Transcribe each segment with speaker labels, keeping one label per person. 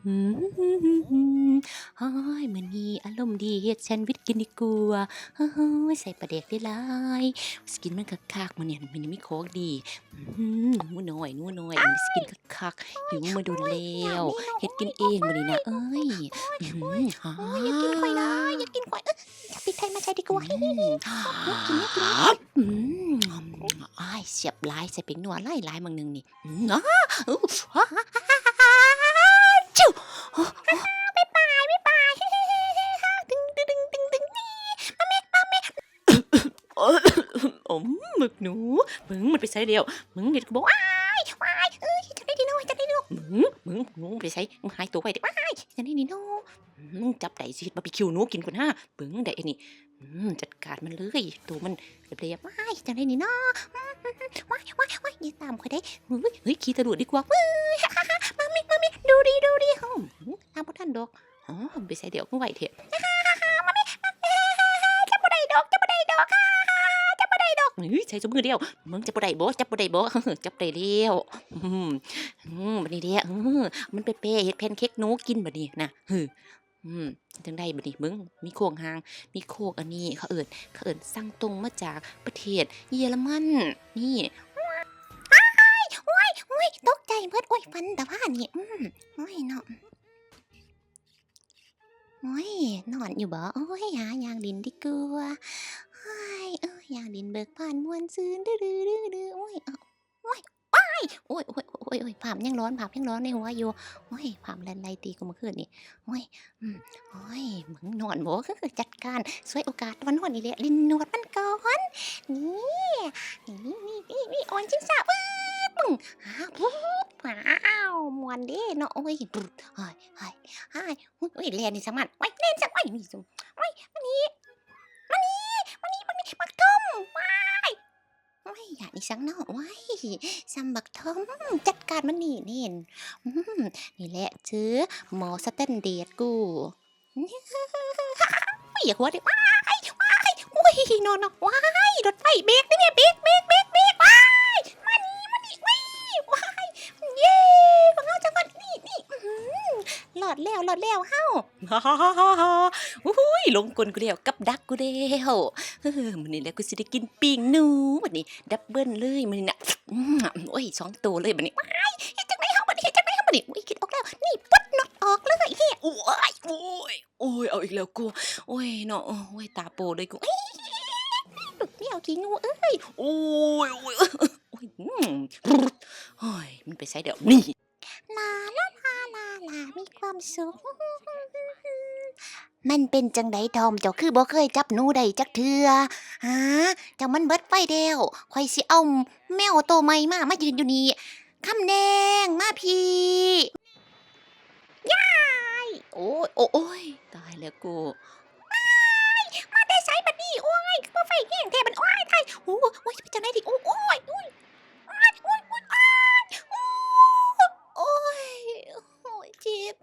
Speaker 1: อืมโอ้ยมื้อนี้อารมณ์ดีเฮ็ดแซนด์วิชกินดีกว่าโอ้ยใส่ปลาแดกหลายๆสิกินมันคักๆมื้อนี้มีของดีหนูน้อยมื้อนี้สิกินคักๆหิวมาโดน
Speaker 2: โอ้ย
Speaker 1: แล้ว
Speaker 2: อย่างนี้เนาะ
Speaker 1: เฮ็ด
Speaker 2: โอ้ย
Speaker 1: กินเอง
Speaker 2: โอ้
Speaker 1: มื้อนี้นะ
Speaker 2: ย
Speaker 1: เอ้ย
Speaker 2: โอ้ย
Speaker 1: อื้อฮื
Speaker 2: โอ้ย
Speaker 1: อหา
Speaker 2: โอ้ยอย่ากินข่อยนะอย่ากินข่อยจับพริกไทยมาใส่ดีก
Speaker 1: อื
Speaker 2: ว่า
Speaker 1: ม
Speaker 2: กินเนี่ยกินเนี่ย
Speaker 1: อืมอ้ายเสียบหลายใส่เป็นนัวหลายๆมื้อหนึ่งนี่อ้าอู้จู้
Speaker 2: ไม่ไปดึงดึงดึงดึงดึง
Speaker 1: เอออ๋อหมึกหนูมึงมันไปใส่เดียวมึงเห็นกูบอกว่า
Speaker 2: วายจับได้ดีหน่อยจับได้ดีหน่อย
Speaker 1: มึงไปใส่มึงหายตัวไปเด็กว้ายจะได้นี่เนาะมึงจับได้สิบาร์บีคิวหนูกินก่อนฮะมึงได้อันนี้จัดการมันเลยตัวมันเรียบๆว้ายจะได้นี่เนาะ
Speaker 2: ว้ายอย่าตามข่อยได้
Speaker 1: เฮ้ยขี่ตะลุดดีกว่า
Speaker 2: มามิดูดี
Speaker 1: เอ้าตามพ่อท่านดอกอ๋อไปใส่เดียวมึงไหวเถอะ
Speaker 2: จับบ่ได้ดอกจับบ่ได้ดอกจับบ่ได้ดอก
Speaker 1: เฮ้ยใช้จมือเดียวมึงจับบ่ได้บ่จับบ่ได้บ่จับได้แล้วบัดนี้เดียวมันเป๊ะๆเฮ็ดแพนเค้กหนูกินบัดนี้นะอืมจังได้บัดนี้มึงมีโครงหางมีโคกอันนี้เขาเอิ้นสั่งตรงมาจากประเทศเยอรมันนี่
Speaker 2: โอ้ยตกใจเบิดโอ้ยฟันแต่ว่านี่โอ้ยเนาะโอ้ยนอนอยู่บ่โอ้ยหายางดินดีกว่าโอ้ยยางดินเบิกบานม่วนซื่นดื้อๆๆๆโอ้ยโอ้ยภาพยังร้อนในหัวอยู่โอ้ยภาพแล่นไล่ตีกูเมื่อคืนนี่โอ้ยโอ้ยมึงนอนบ่จัดการฉวยโอกาสวันนอนนี่แหละลิ้นหนวดมันก่อนนี่นี่อ่อนชิงสาปึ๊บมึงปุ๊บว้าวม่วนเด้เนาะโอ้ยบึดเฮ้ยโอ้ยแล่นนี่ซักมันโอ้ยแล่นซักไว้นี่ซุโอ้ยบักท่อมว้ายโอ้ยอย่านี่ซักเนาะโอ้ยซ้ำบักท่อมจัดการมันนี่เน่นอืมนี่แหละจื้อหมอสแตนเดร์ดกูอย่าหัวดิโอ้ยนอนว้ายรถไฟเบรกนี่แม่เบรกว้ายมานี่ว้ายเย้ของเฮาจังหวัดนี่หลอดแล้วเฮา
Speaker 1: ฮ่าฮ่าฮ่าฮ่าฮ่าอุ้ยลงกลกูแล้วกับดักกูแล้วมื้อนี้แหละกูสิได้กินปิ้งหนูบัดนี้ดับเบิลเลยมื้อนี้น่ะโอ้ยสองตัวเลยบัดนี้
Speaker 2: เฮ็ดจังได๋เฮาบัดนี้โอ้ยคิดออกแล้วนี่ปึ๊ดน็อตออกเลยเฮ็ด
Speaker 1: โอ้ยเอาอีกแล้วกูโอ้ยเนาะโอ้ยตาโปเลยกู
Speaker 2: ลูกเดียวขี้งูเอ้ย
Speaker 1: โอ้โอ้ยโอ้ยมันไปไสเดี๋ยวนี่
Speaker 2: ลามีความสุขมันเป็นจังไดทอมเจ้าคือบ่เคยจับหนูได้จักเทื่อหาเจ้ามันเบิดไฟแล้วข้อยสิเอาแมวโตใหม่มายืนอยู่นี่คำแดงมาพี่
Speaker 1: โอ้ยตายแล้วกู
Speaker 2: มาแต่ไสบัดนี้โอ้ยคือบ่ไฟแห้งแท้บัดโอ้ยไทยโอ้ยเป็นจังไดดิโอ้ยเจ็บ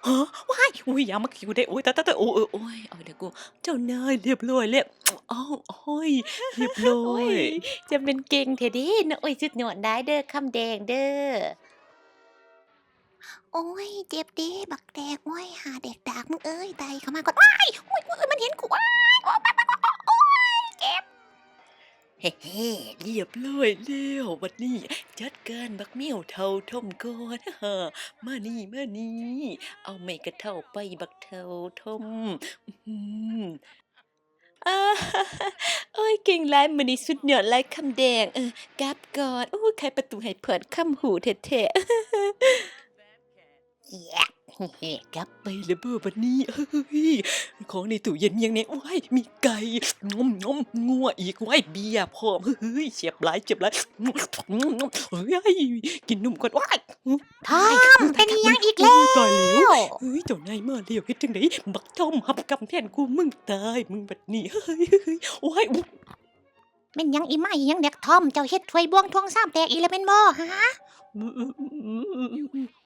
Speaker 1: ฮะว้ายอุ้ยอย่ามาคิวได้โอ้ยตายๆๆโอ้ยเอาเดี๋ยวกูเจ้านายเรียบร้อยแล้วอ้าวโอ้ยเรียบร้อ
Speaker 2: โอ้ย
Speaker 1: ย
Speaker 2: จะเป็นเก่งแท้เด้นะโอ้ยสุดยอดได้เด้อคำแดงเด้อ โอ้ยเจ็บเด้บักแดกโอ้ยหาแดกดากมึงเอ้ยไตเข้ามาก่อนว้ายโอ้ยมันเห็นกูว้ายโอ้ยเจ็บ
Speaker 1: เฮ้ๆเรียบร้อยแล้วบัดนี้จัดการบักเหมี่ยวเฒ่าท่อมก่อนมานี่เอาไม้กระเฒ่าไปบักเฒ่าท่อมอื้อฮืออาโอ๊ยเก่งหลายมื้อนี้สุดยอดหลายคำแดงกลับก่อนโอ้ยไขประตูให้เพิ่นคำหูแท้ๆ
Speaker 2: เหี้ย
Speaker 1: กลับไปแล้วเบ้อบัดนี้เฮ้ยของในตู้เย็นมีหยังแหน่ว้ายมีไก่งัวอีกว้ายเบียร์พร้อมเฮ้ยเสียบหลายเฮ้ยกินนมก่อนว้าย
Speaker 2: ทอมเป็นอิหยังอีก
Speaker 1: โอ้
Speaker 2: แล้
Speaker 1: ยตายแล้ว
Speaker 2: ว
Speaker 1: เฮ้ยเจ้านายมาแล้วเฮ็ดจังไดบักจ้อมรับกรรมแทนกูมึงตายมึงบัดนี้เฮ้ยว้าย
Speaker 2: แม่นหยังอีไหม้อีหยังเด็กทอมเจ้าเฮ็ดถ้วยบวงทวงซ้ำแตกอีแล้วแม่นบ่ฮะ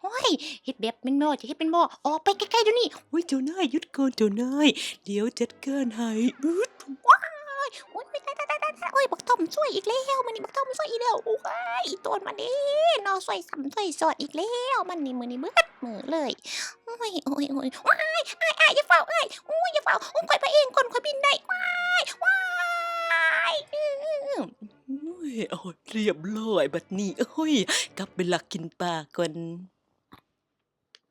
Speaker 2: โอ้ยเฮ็ดแบบแม่นบ่จะเฮ็ดเป็นบ่ออกไปไกลๆเดี๋ยวนี้
Speaker 1: โอ้ยเจ้านายหยุดก่อนเจ้านายเดี๋ยวจัดการให้
Speaker 2: โอ๊ยต โอ้ยบักทอมช่วยอีกแล้วมันนี่บักทอมช่วยอีกแล้วโอ้ยอีตัวมันนี่นอช่วยซ้ำช่วยสอดอีกแล้วมันนี่มือนี่เบิดมือเลยโอ้ยโอ้ยโอ้ยว้ายอ้ายอย่าเฝ้าอ้ายโอ้ยอย่าเฝ้าโอ้ยข่อยไปเองก่อนข่อยบินได้ว้ายว้าย
Speaker 1: โอ้ยเอาเรียบร้อยบัดนี้โอ้ยกลับไปลักกินปลาก่อน